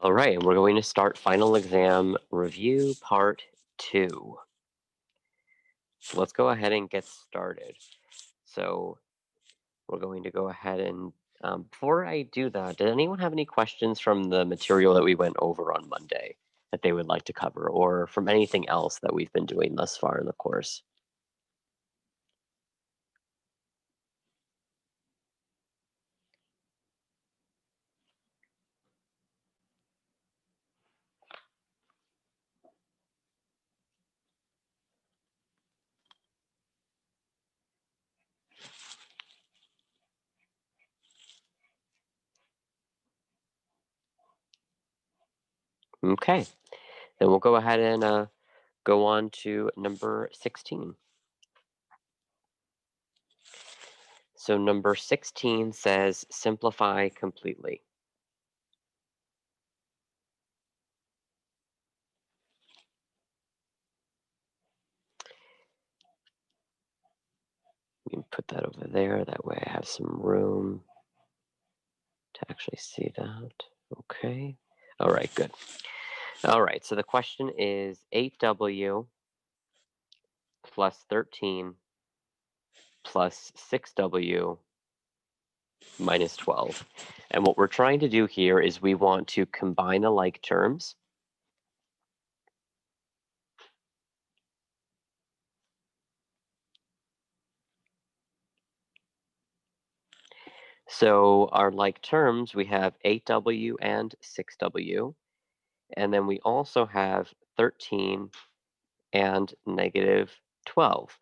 All right, and we're going to start final exam review part 2. So let's go ahead and get started. So we're going to go ahead and before I do that, did anyone have any questions from the material that we went over on Monday that they would like to cover, or from anything else that we've been doing thus far in the course? Okay, then we'll go ahead and go on to number 16. So number 16 says simplify completely. You can put that over there. That way I have some room to actually see that. Okay. All right, good. All right, so the question is 8W plus 13 plus 6W minus 12. And what we're trying to do here is we want to combine the like terms. So our like terms, we have 8W and 6W. And then we also have 13 and negative 12.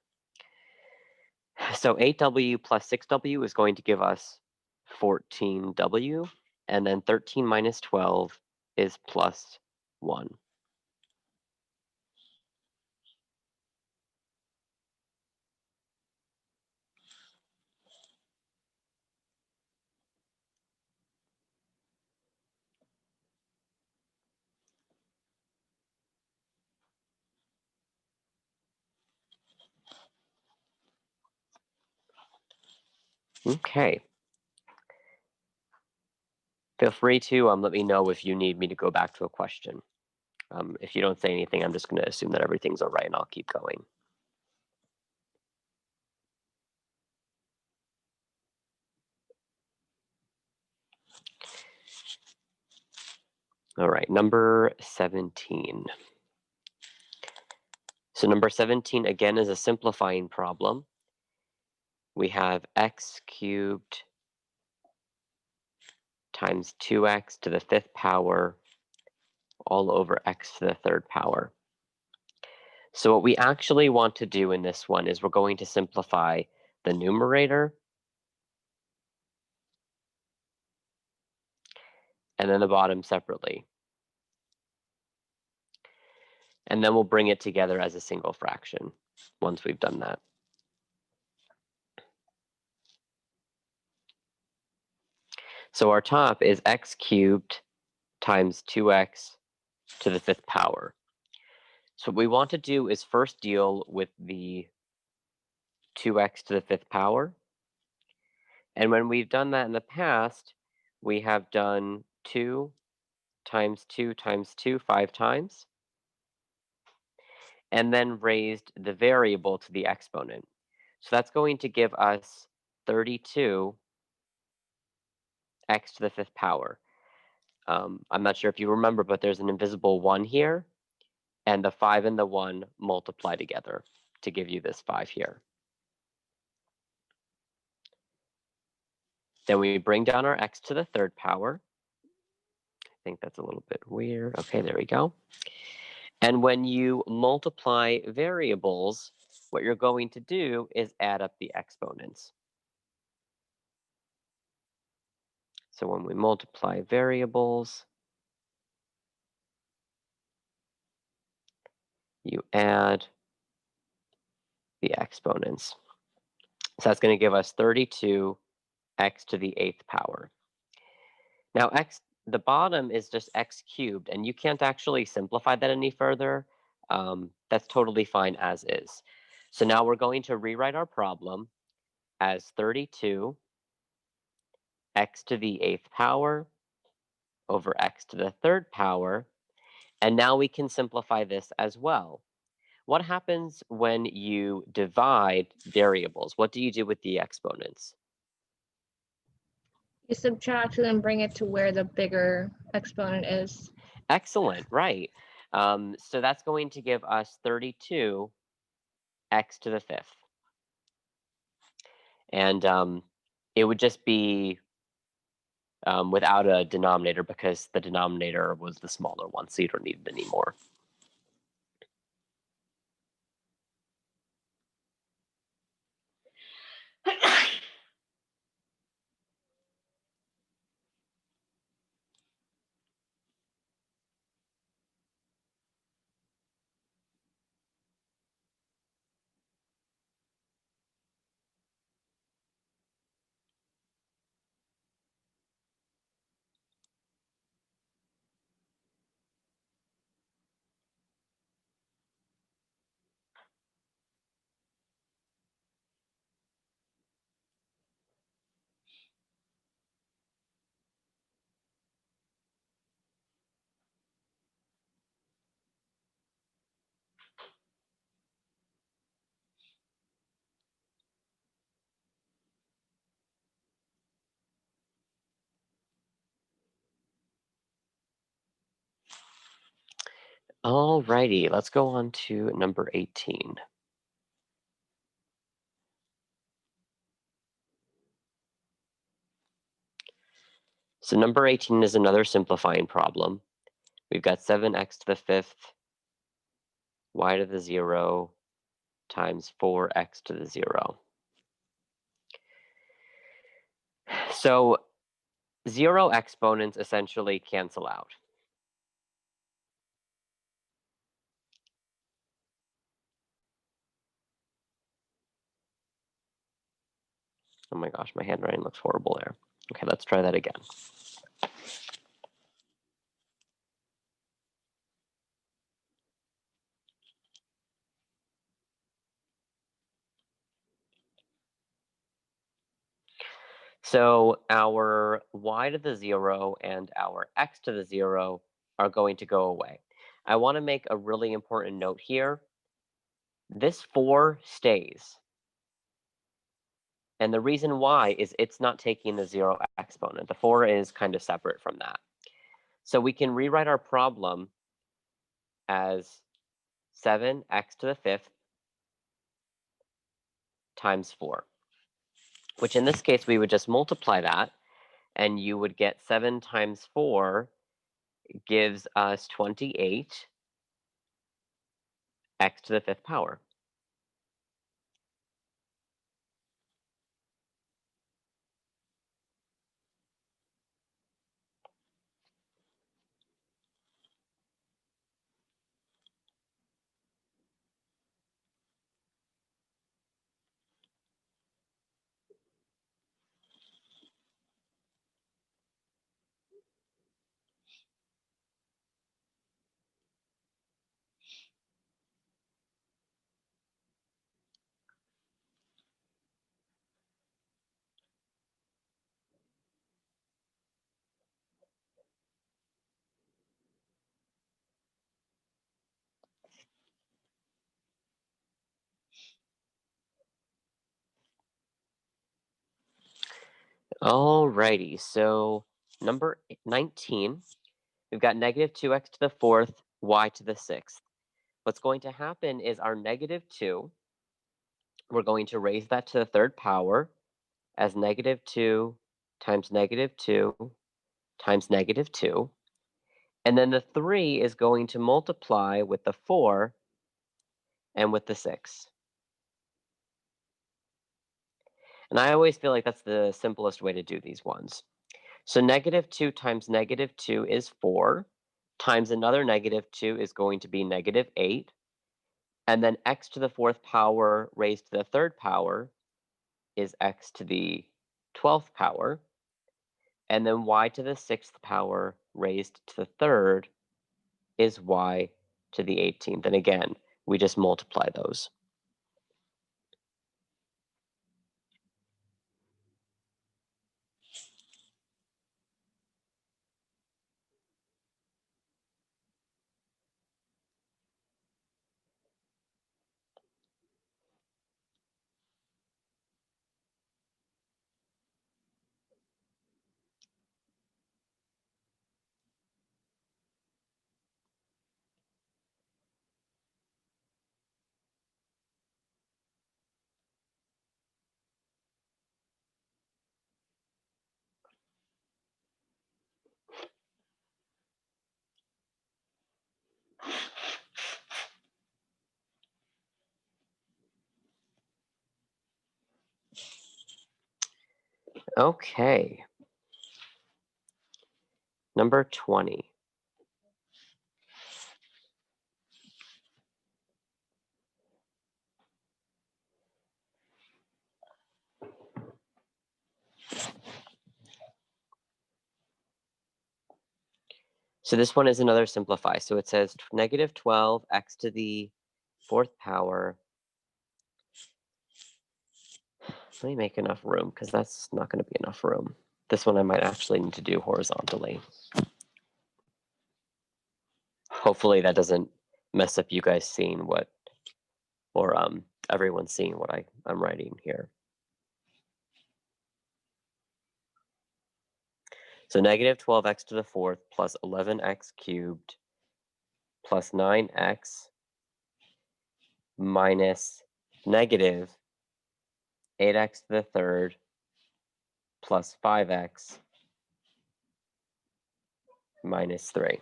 So 8W plus 6W is going to give us 14W, and then 13 minus 12 is plus 1. Okay. Feel free to let me know if you need me to go back to a question. If you don't say anything, I'm just going to assume that everything's all right and I'll keep going. All right, number 17. So number 17, again, is a simplifying problem. We have x cubed times 2x to the 5th power all over x to the 3rd power. So what we actually want to do in this one is we're going to simplify the numerator and then the bottom separately. And then we'll bring it together as a single fraction once we've done that. So our top is x cubed times 2x to the 5th power. So what we want to do is first deal with the 2x to the 5th power. And when we've done that in the past, we have done 2 times 2 times 2 5 times, and then raised the variable to the exponent. So that's going to give us 32 x to the 5th power. I'm not sure if you remember, but there's an invisible 1 here, and the 5 and the 1 multiply together to give you this 5 here. Then we bring down our x to the 3rd power. I think that's a little bit weird. Okay, there we go. And when you multiply variables, what you're going to do is add up the exponents. So when we multiply variables, you add the exponents. So that's going to give us 32 x to the 8th power. Now, the bottom is just x cubed, and you can't actually simplify that any further. That's totally fine as is. So now we're going to rewrite our problem as 32 x to the 8th power over x to the third power. And now we can simplify this as well. What happens when you divide variables? What do you do with the exponents? You subtract and then bring it to where the bigger exponent is. Excellent, right. So that's going to give us 32 x to the fifth. And it would just be without a denominator because the denominator was the smaller one, so you don't need it anymore. Alrighty, let's go on to number 18. So number 18 is another simplifying problem. We've got 7x to the fifth, y to the 0, times 4x to the 0. So 0 exponents essentially cancel out. Oh my gosh, my handwriting looks horrible there. Okay, let's try that again. So our y to the 0 and our x to the 0 are going to go away. I want to make a really important note here. This 4 stays. And the reason why is it's not taking the 0 exponent. The 4 is kind of separate from that. So we can rewrite our problem as 7x to the fifth times 4, which in this case, we would just multiply that, and you would get 7 times 4 gives us 28 x to the fifth power. Alrighty, so number 19, we've got negative 2x to the fourth, y to the sixth. What's going to happen is our negative 2, we're going to raise that to the third power as negative 2 times negative 2 times negative 2. And then the 3 is going to multiply with the 4 and with the 6. And I always feel like that's the simplest way to do these ones. So negative 2 times negative 2 is 4, times another negative 2 is going to be negative 8, and then x to the fourth power raised to the third power is x to the 12th power, and then y to the sixth power raised to the third is y to the 18th. And again, we just multiply those. Okay. Number 20. So this one is another simplify. So it says negative 12 x to the fourth power. Let me make enough room because that's not going to be enough room. This one I might actually need to do horizontally. Hopefully that doesn't mess up you guys seeing what, or everyone seeing what I'm writing here. So negative 12x to the fourth plus 11x cubed plus 9x minus negative 8x to the third plus 5x minus 3.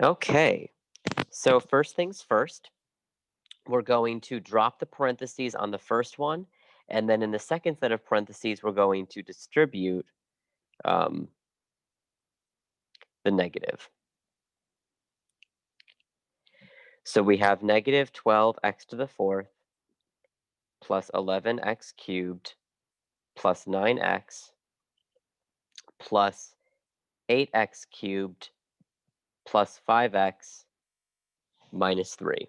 Okay, so first things first, we're going to drop the parentheses on the first one, and then in the second set of parentheses, we're going to distribute the negative. So we have negative 12x to the fourth plus 11x cubed plus 9x plus 8x cubed plus 5x minus 3.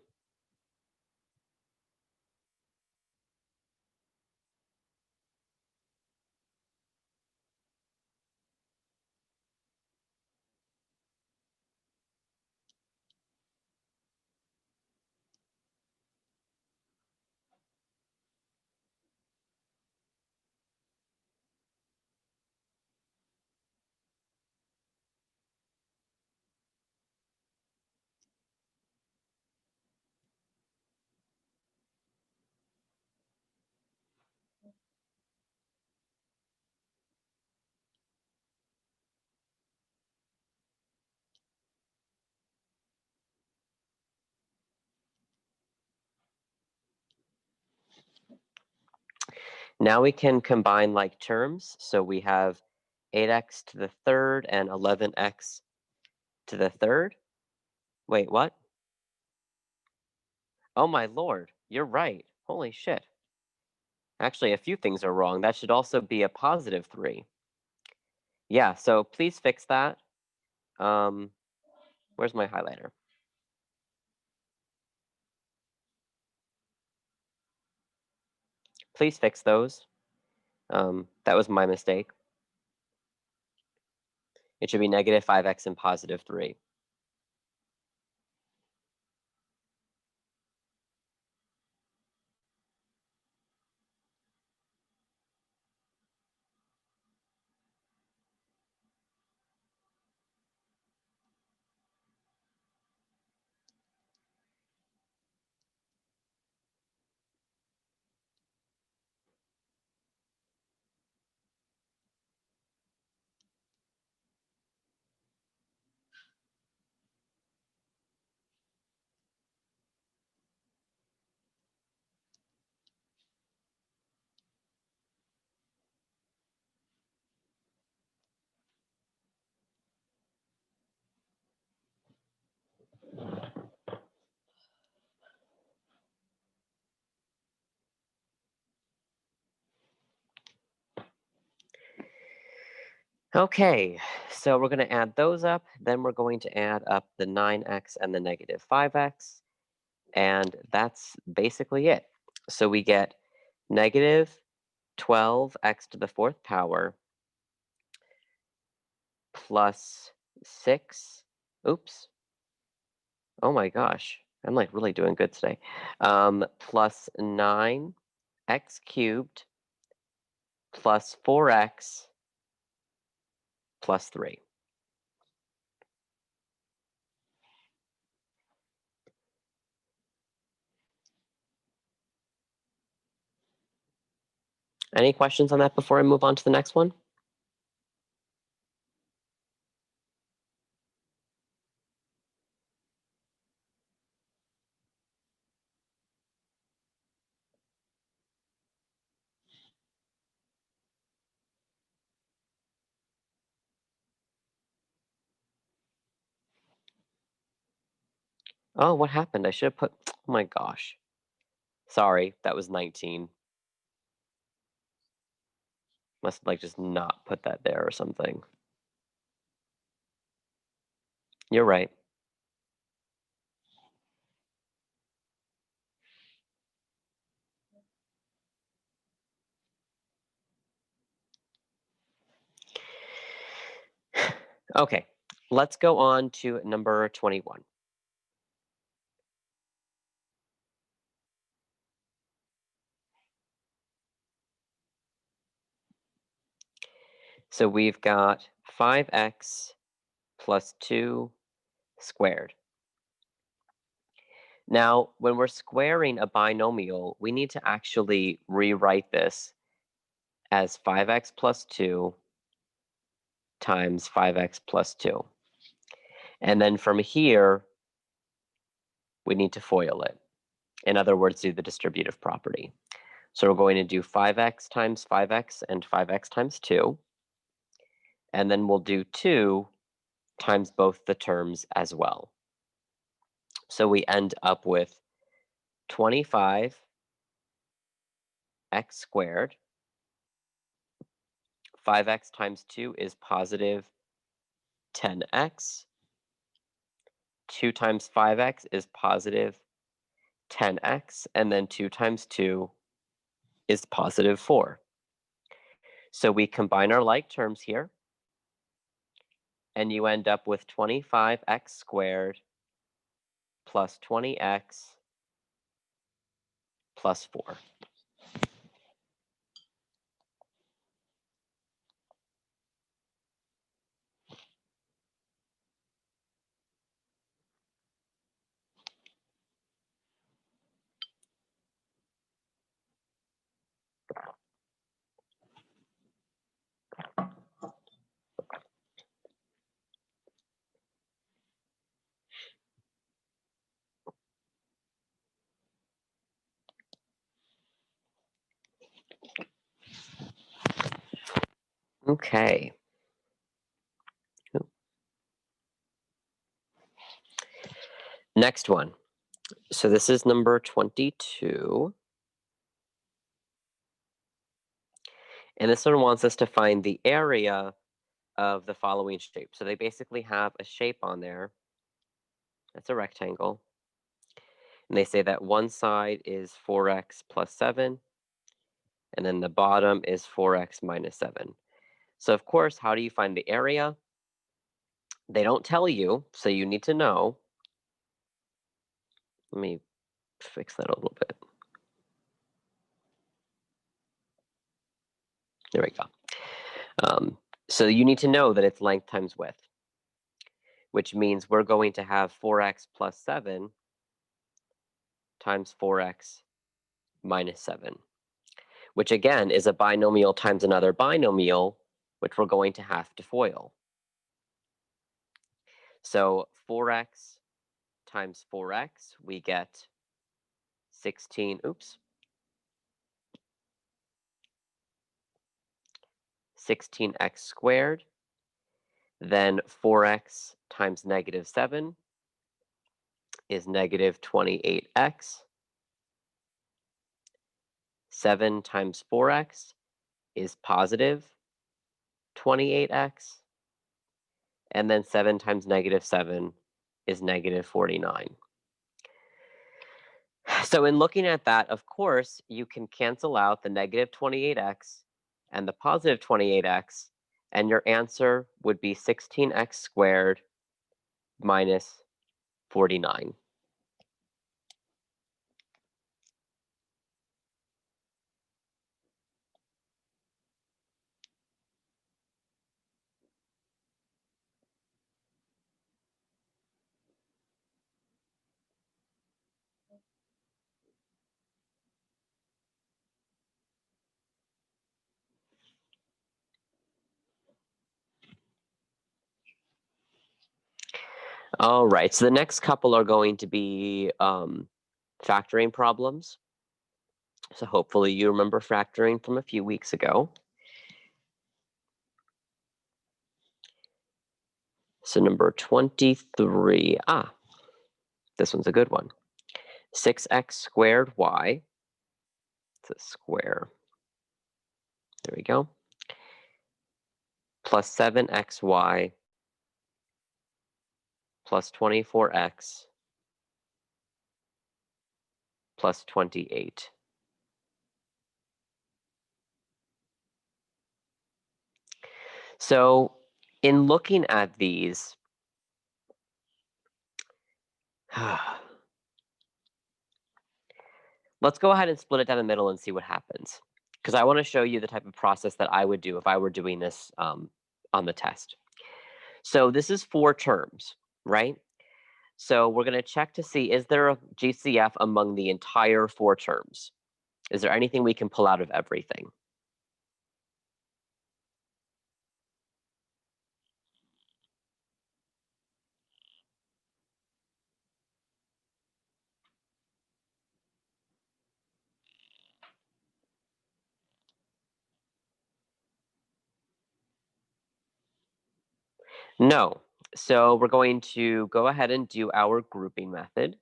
Now we can combine like terms. So we have 8x to the third and 11x to the third. Wait, what? Oh my lord, you're right. Holy shit. Actually, a few things are wrong. That should also be a positive 3. Yeah, so please fix that. Where's my highlighter? Please fix those. That was my mistake. It should be negative 5x and positive 3. Okay, so we're going to add those up. Then we're going to add up the 9x and the negative 5x. And that's basically it. So we get negative 12x to the fourth power plus 6. Oops. Oh my gosh. I'm like really doing good today. Plus 9x cubed plus 4x plus 3. Any questions on that before I move on to the next one? Oh, what happened? I should have put, oh my gosh. Sorry, that was 19. Must have like just not put that there or something. You're right. Okay, let's go on to number 21. So we've got 5x plus 2 squared. Now, when we're squaring a binomial, we need to actually rewrite this as 5x plus 2 times 5x plus 2. And then from here, we need to FOIL it. In other words, do the distributive property. So we're going to do 5x times 5x and 5x times 2. And then we'll do 2 times both the terms as well. So we end up with 25x squared. 5x times 2 is positive 10x. 2 times 5x is positive 10x. And then 2 times 2 is positive 4. So we combine our like terms here, and you end up with 25x squared plus 20x plus 4. Okay. Next one. So this is number 22. And this one wants us to find the area of the following shape. So they basically have a shape on there. That's a rectangle. And they say that one side is 4x plus 7, and then the bottom is 4x minus 7. So of course, how do you find the area? They don't tell you, so you need to know. Let me fix that a little bit. There we go. So you need to know that it's length times width, which means we're going to have 4x plus 7 times 4x minus 7, which again is a binomial times another binomial, which we're going to have to FOIL. So 4x times 4x, we get 16, 16x squared. Then 4x times negative 7 is negative 28x. 7 times 4x is positive 28x. And then 7 times negative 7 is negative 49. So in looking at that, of course, you can cancel out the negative 28x and the positive 28x, and your answer would be 16x squared minus 49. All right, so the next couple are going to be factoring problems. So hopefully you remember factoring from a few weeks ago. So number 23, this one's a good one. 6x squared y, it's a square, there we go, plus 7xy plus 24x plus 28. So in looking at these, let's go ahead and split it down the middle and see what happens. Because I want to show you the type of process that I would do if I were doing this on the test. So this is 4 terms, right? So we're going to check to see, is there a GCF among the entire 4 terms? Is there anything we can pull out of everything? No. So we're going to go ahead and do our grouping method,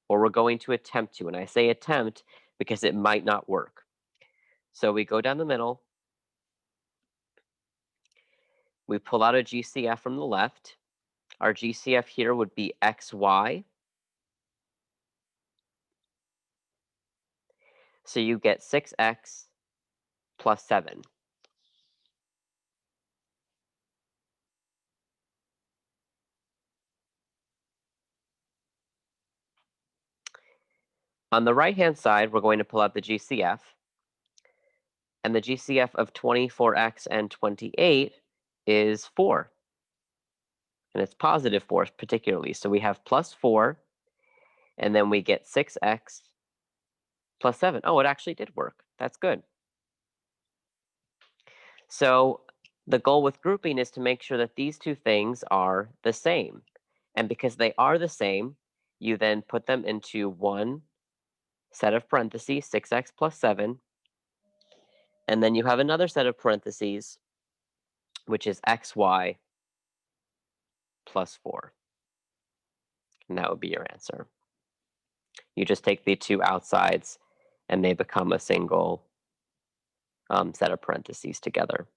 or we're going to attempt to. And I say attempt because it might not work. So we go down the middle, we pull out a GCF from the left. Our GCF here would be XY. So you get 6x plus 7. On the right-hand side, we're going to pull out the GCF. And the GCF of 24x and 28 is 4. And it's positive 4 particularly. So we have plus 4, and then we get 6x plus 7. Oh, it actually did work. That's good. So the goal with grouping is to make sure that these two things are the same. And because they are the same, you then put them into one set of parentheses, 6x plus 7, and then you have another set of parentheses, which is xy plus 4. And that would be your answer. You just take the two outsides and they become a single set of parentheses together.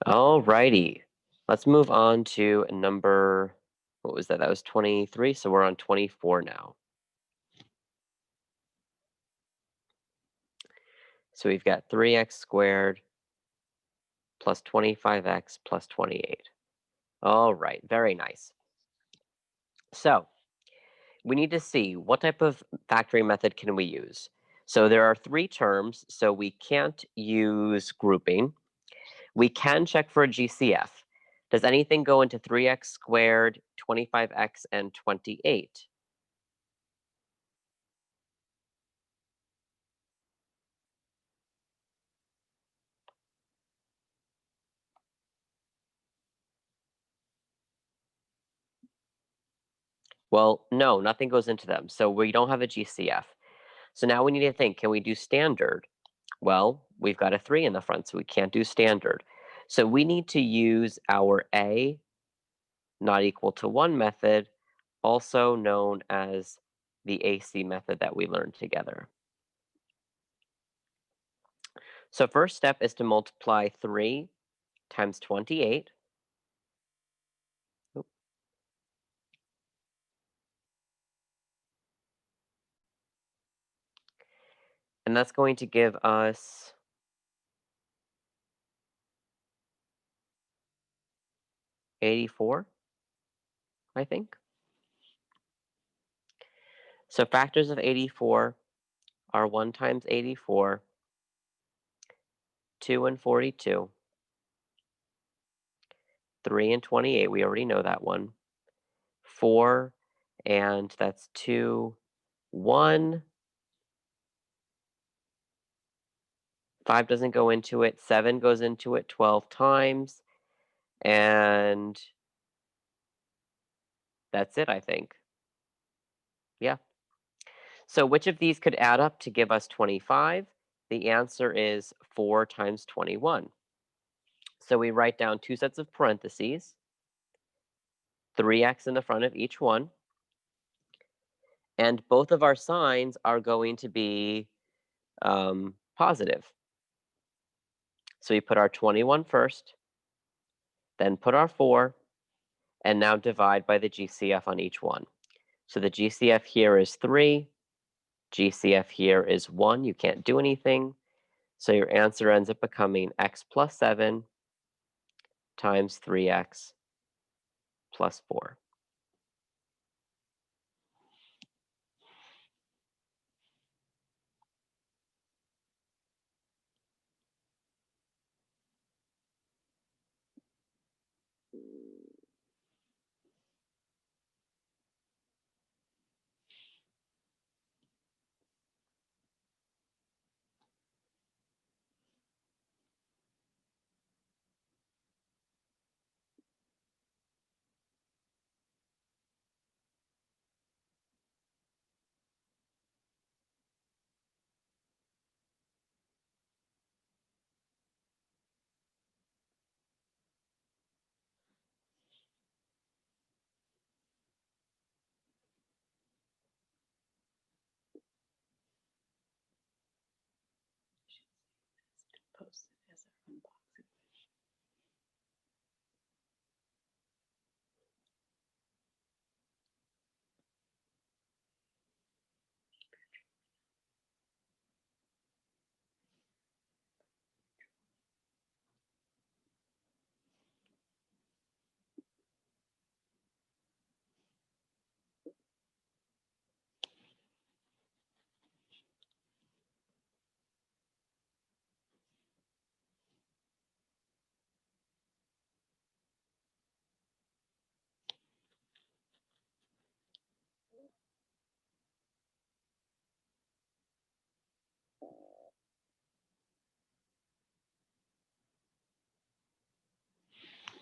All righty. Let's move on to number, what was that? That was 23. So we're on 24 now. So we've got 3x squared plus 25x plus 28. All right, very nice. So we need to see what type of factoring method can we use. So there are 3 terms, so we can't use grouping. We can check for a GCF. Does anything go into 3x squared, 25x, and 28? Well, no, nothing goes into them. So we don't have a GCF. So now we need to think, can we do standard? Well, we've got a 3 in the front, so we can't do standard. So we need to use our A not equal to 1 method, also known as the AC method that we learned together. So first step is to multiply 3 times 28. Oop. And that's going to give us 84, I think. So factors of 84 are 1 times 84, 2 and 42, 3 and 28, we already know that one, 4, and that's 2, 1, 5 doesn't go into it, 7 goes into it 12 times, and that's it, I think. Yeah. So which of these could add up to give us 25? The answer is 4 times 21. So we write down 2 sets of parentheses, 3x in the front of each one, and both of our signs are going to be positive. So we put our 21 first, then put our 4, and now divide by the GCF on each one. So the GCF here is 3, GCF here is 1, you can't do anything. So your answer ends up becoming x plus 7 times 3x plus 4.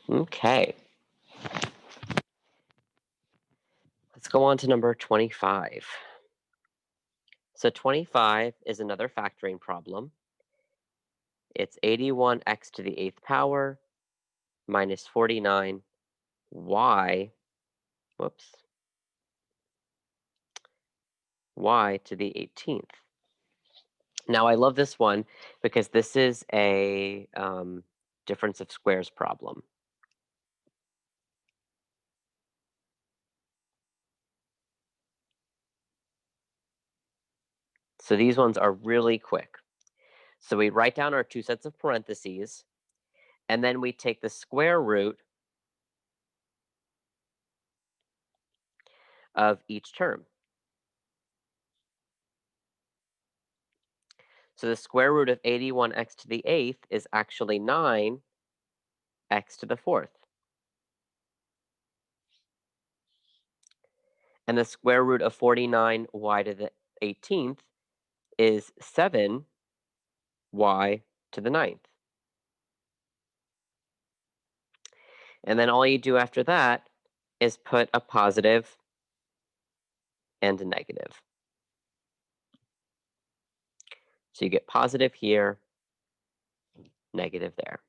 Okay. Let's go on to number 25. So 25 is another factoring problem. It's 81x to the 8th power minus 49y, whoops, y to the 18th. Now I love this one because this is a difference of squares problem. So these ones are really quick. So we write down our 2 sets of parentheses, and then we take the square root of each term. So the square root of 81x to the 8th is actually 9x to the 4th. And the square root of 49y to the 18th is 7y to the 9th. And then all you do after that is put a positive and a negative. So you get positive here, negative there.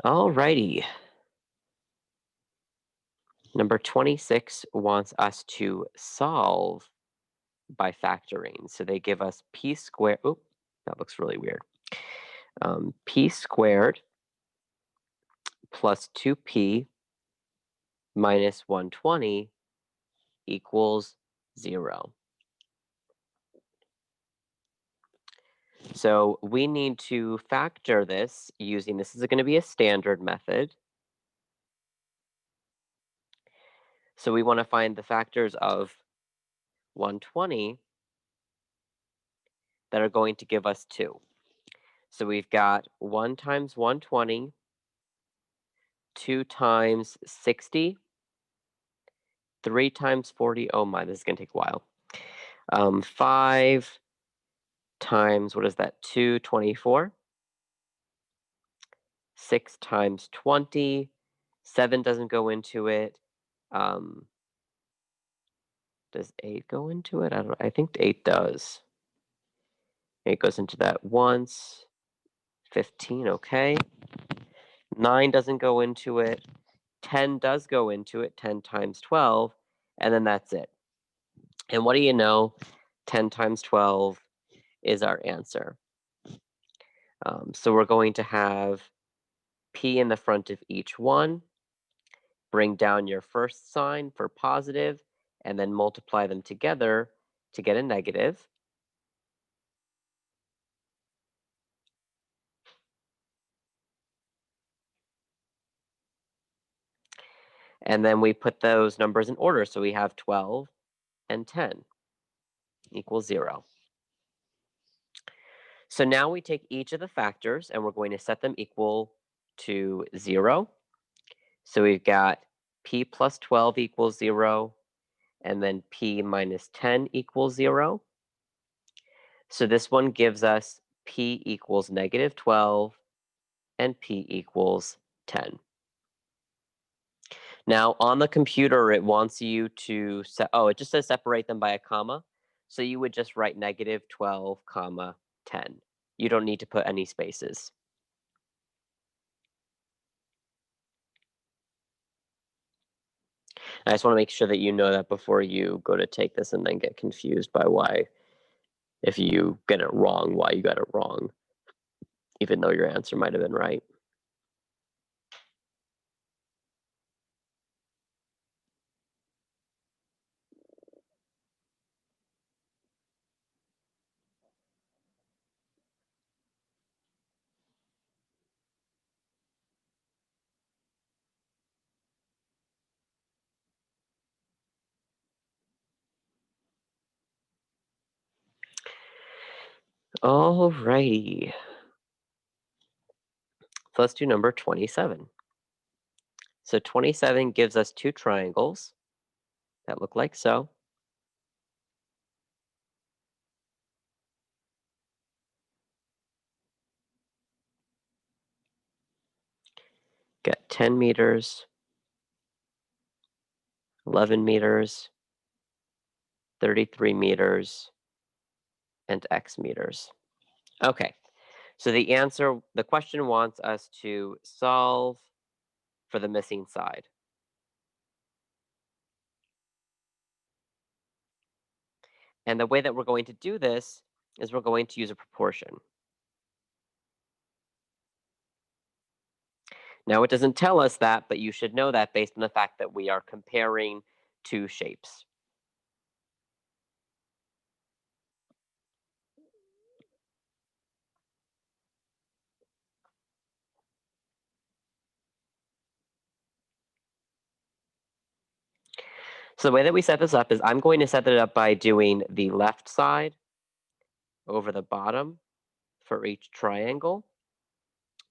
All righty. Number 26 wants us to solve by factoring. So they give us p squared. Oh, that looks really weird. P squared plus 2p minus 120 equals 0. So we need to factor this using, this is going to be a standard method. So we want to find the factors of 120 that are going to give us 2. So we've got 1 times 120, 2 times 60, 3 times 40. Oh my, this is going to take a while. 5 times, what is that? 224. 6 times 20. 7 doesn't go into it. Does 8 go into it? I think 8 does. 8 goes into that once. 15, okay. 9 doesn't go into it. 10 does go into it. 10 times 12. And then that's it. And what do you know? 10 times 12 is our answer. So we're going to have P in the front of each one. Bring down your first sign for positive, and then multiply them together to get a negative. And then we put those numbers in order. So we have 12 and 10 equals 0. So now we take each of the factors and we're going to set them equal to 0. So we've got p plus 12 equals 0, and then p minus 10 equals 0. So this one gives us p equals negative 12 and p equals 10. Now on the computer, it wants you to set, oh, it just says separate them by a comma. So you would just write negative 12, comma 10. You don't need to put any spaces. I just want to make sure that you know that before you go to take this and then get confused by why, if you get it wrong, why you got it wrong, even though your answer might have been right. All righty. So let's do number 27. So 27 gives us 2 triangles that look like so. Got 10 meters, 11 meters, 33 meters, and x meters. Okay, so the question wants us to solve for the missing side. And the way that we're going to do this is we're going to use a proportion. Now, it doesn't tell us that, but you should know that based on the fact that we are comparing 2 shapes. So the way that we set this up is I'm going to set it up by doing the left side over the bottom for each triangle.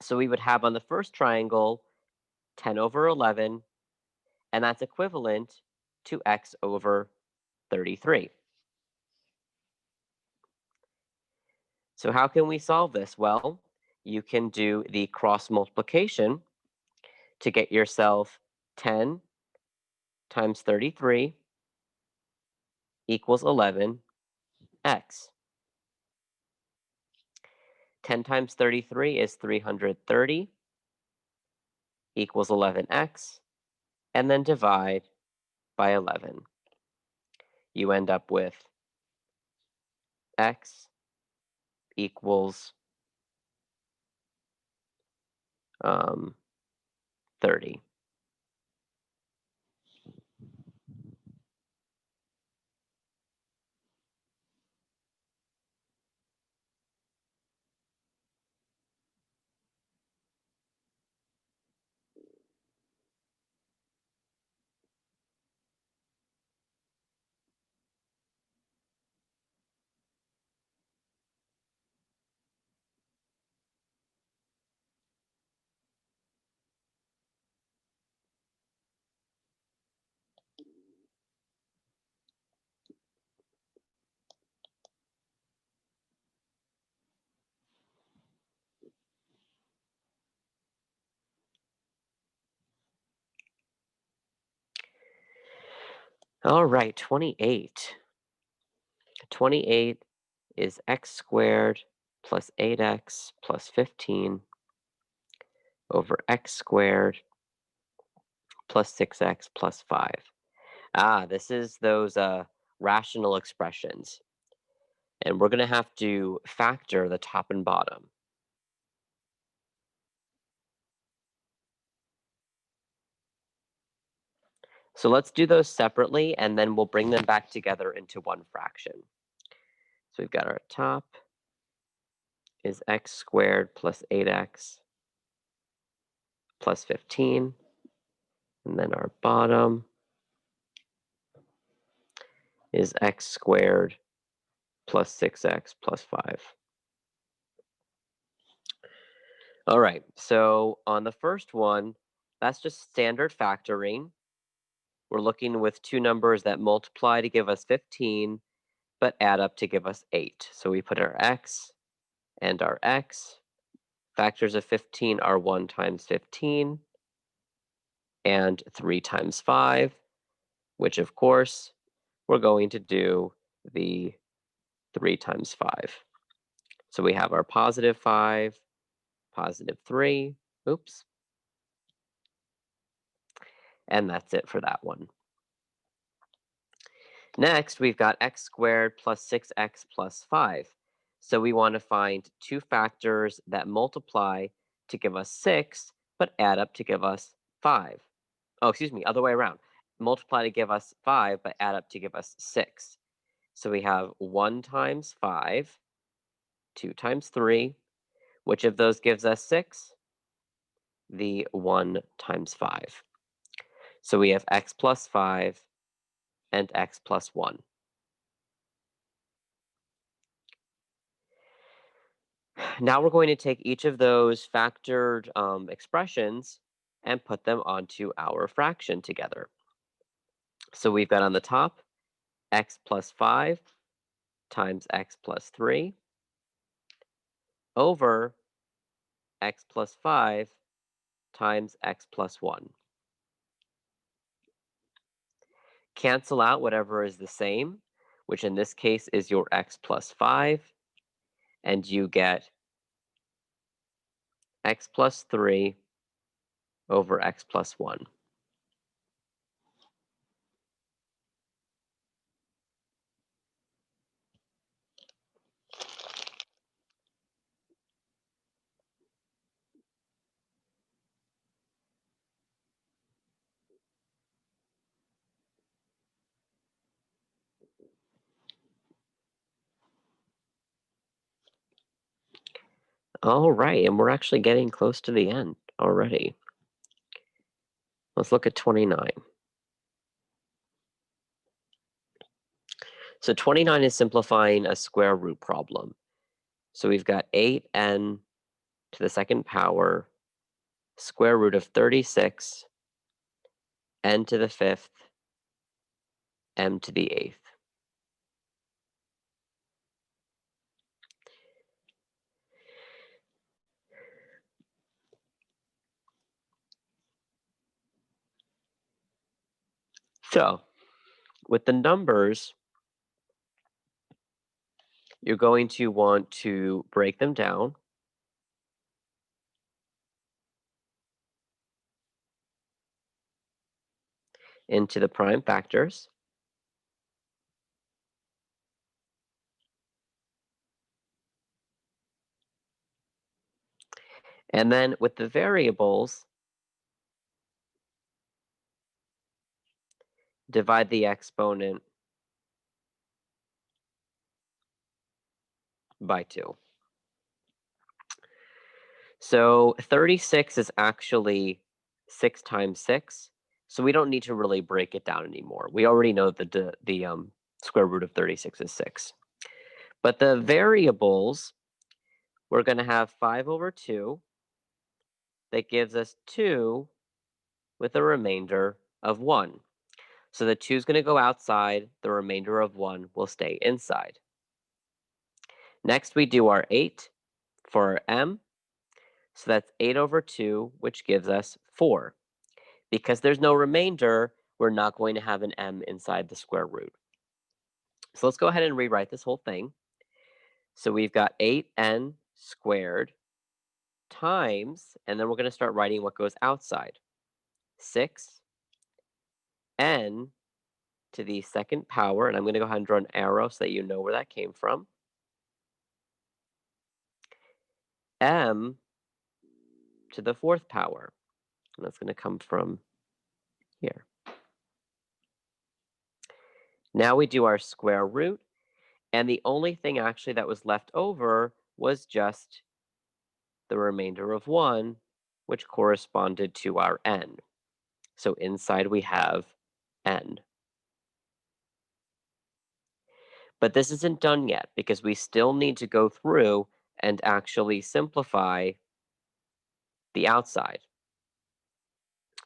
So we would have on the first triangle 10 over 11, and that's equivalent to x over 33. So how can we solve this? Well, you can do the cross multiplication to get yourself 10 times 33 equals 11x. 10 times 33 is 330 equals 11x, and then divide by 11. You end up with x equals 30. All right, 28. 28 is x squared plus 8x plus 15 over x squared plus 6x plus 5. This is those rational expressions. And we're going to have to factor the top and bottom. So let's do those separately, and then we'll bring them back together into one fraction. So we've got our top is x squared plus 8x plus 15. And then our bottom is x squared plus 6x plus 5. All right, so on the first one, that's just standard factoring. We're looking with two numbers that multiply to give us 15, but add up to give us 8. So we put our x and our x. Factors of 15 are 1 times 15 and 3 times 5, which of course we're going to do the 3 times 5. So we have our positive 5, positive 3, oops, and that's it for that one. Next, we've got x squared plus 6x plus 5. So we want to find two factors that multiply to give us 6, but add up to give us 5. Oh, excuse me, other way around. Multiply to give us 5, but add up to give us 6. So we have 1 times 5, 2 times 3. Which of those gives us 6? The 1 times 5. So we have x plus 5 and x plus 1. Now we're going to take each of those factored expressions and put them onto our fraction together. So we've got on the top x plus 5 times x plus 3 over x plus 5 times x plus 1. Cancel out whatever is the same, which in this case is your x plus 5, and you get x plus 3 over x plus 1. All right, and we're actually getting close to the end already. Let's look at 29. So 29 is simplifying a square root problem. So we've got 8n to the second power, square root of 36, n to the fifth, m to the eighth. So with the numbers, you're going to want to break them down into the prime factors. And then with the variables, divide the exponent by 2. So 36 is actually 6 times 6. So we don't need to really break it down anymore. We already know that the square root of 36 is 6. But the variables, we're going to have 5 over 2. That gives us 2 with a remainder of 1. So the 2 is going to go outside. The remainder of 1 will stay inside. Next, we do our 8 for our m. So that's 8 over 2, which gives us 4. Because there's no remainder, we're not going to have an m inside the square root. So let's go ahead and rewrite this whole thing. So we've got 8n squared times, and then we're going to start writing what goes outside. 6n to the second power, and I'm going to go ahead and draw an arrow so that you know where that came from. M to the fourth power, and that's going to come from here. Now we do our square root, and the only thing actually that was left over was just the remainder of 1, which corresponded to our n. So inside we have n. But this isn't done yet because we still need to go through and actually simplify the outside.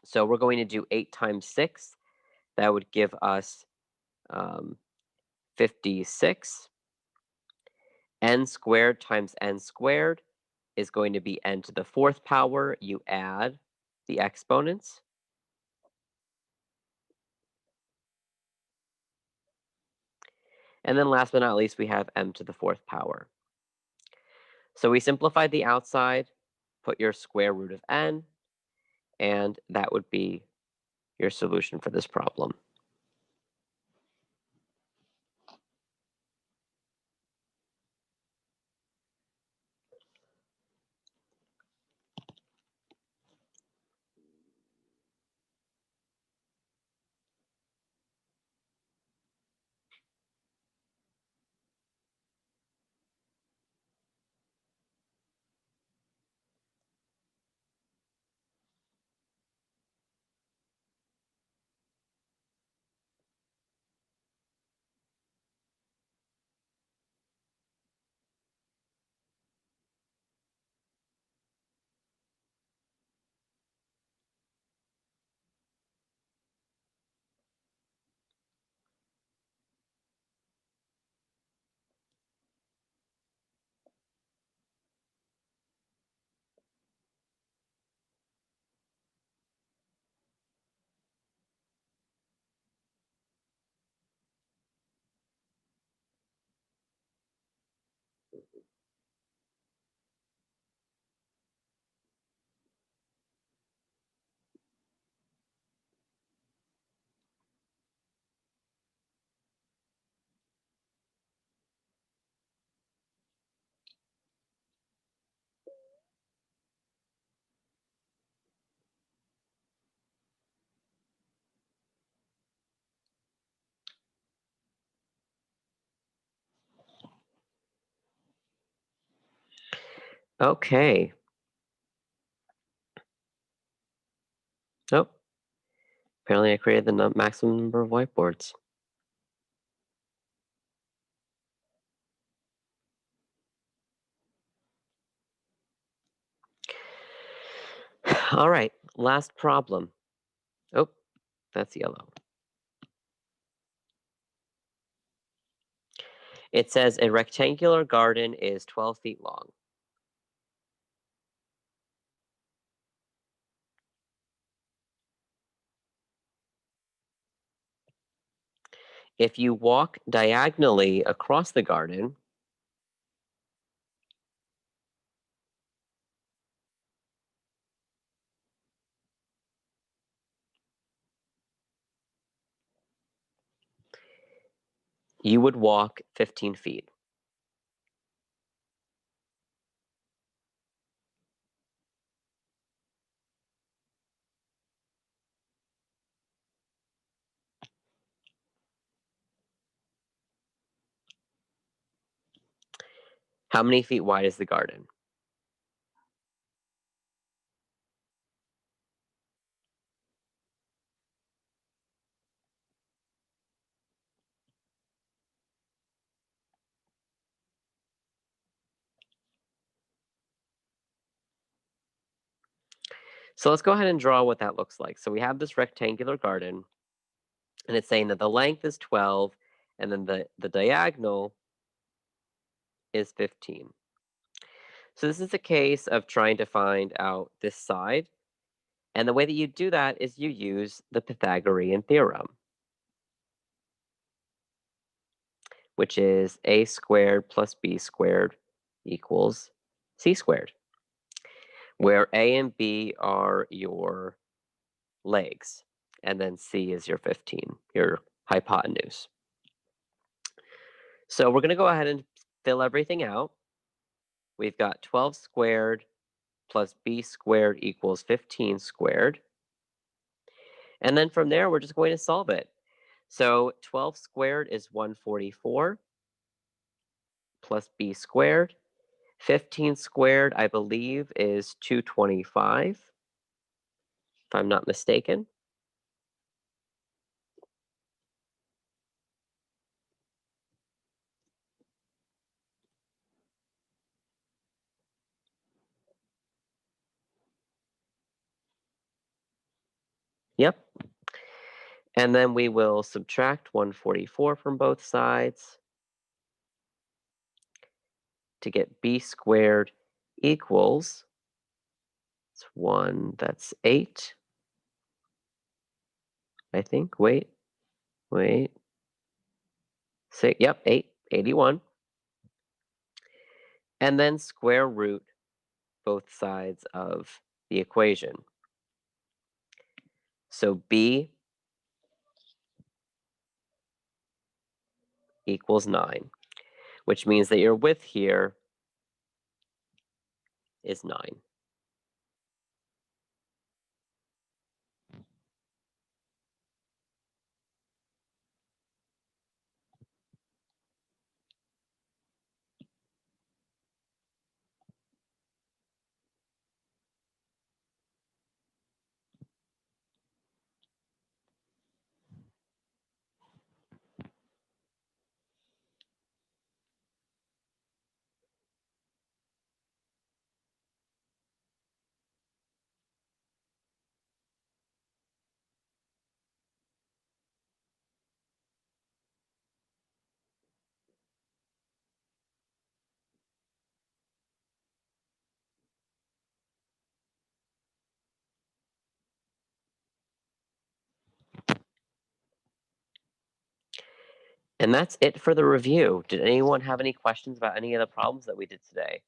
So we're going to do 8 times 6. That would give us 56. N squared times n squared is going to be n to the fourth power. You add the exponents. And then last but not least, we have m to the fourth power. So we simplified the outside, put your square root of n, and that would be your solution for this problem. Okay. Oh, apparently I created the maximum number of whiteboards. All right, last problem. Oh, that's yellow. It says a rectangular garden is 12 feet long. If you walk diagonally across the garden, you would walk 15 feet. How many feet wide is the garden? So let's go ahead and draw what that looks like. So we have this rectangular garden, and it's saying that the length is 12, and then the diagonal is 15. So this is a case of trying to find out this side. And the way that you do that is you use the Pythagorean theorem, which is a squared plus b squared equals c squared, where a and b are your legs, and then c is your 15, your hypotenuse. So we're going to go ahead and fill everything out. We've got 12 squared plus b squared equals 15 squared. And then from there, we're just going to solve it. So 12 squared is 144 plus b squared. 15 squared, I believe, is 225, if I'm not mistaken. Yep. And then we will subtract 144 from both sides to get b squared equals, it's 1, that's 8, I think. Wait. Yep, 8, 81. And then square root both sides of the equation. So b equals 9, which means that your width here is 9. And that's it for the review. Did anyone have any questions about any of the problems that we did today?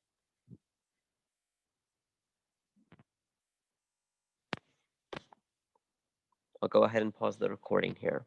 I'll go ahead and pause the recording here.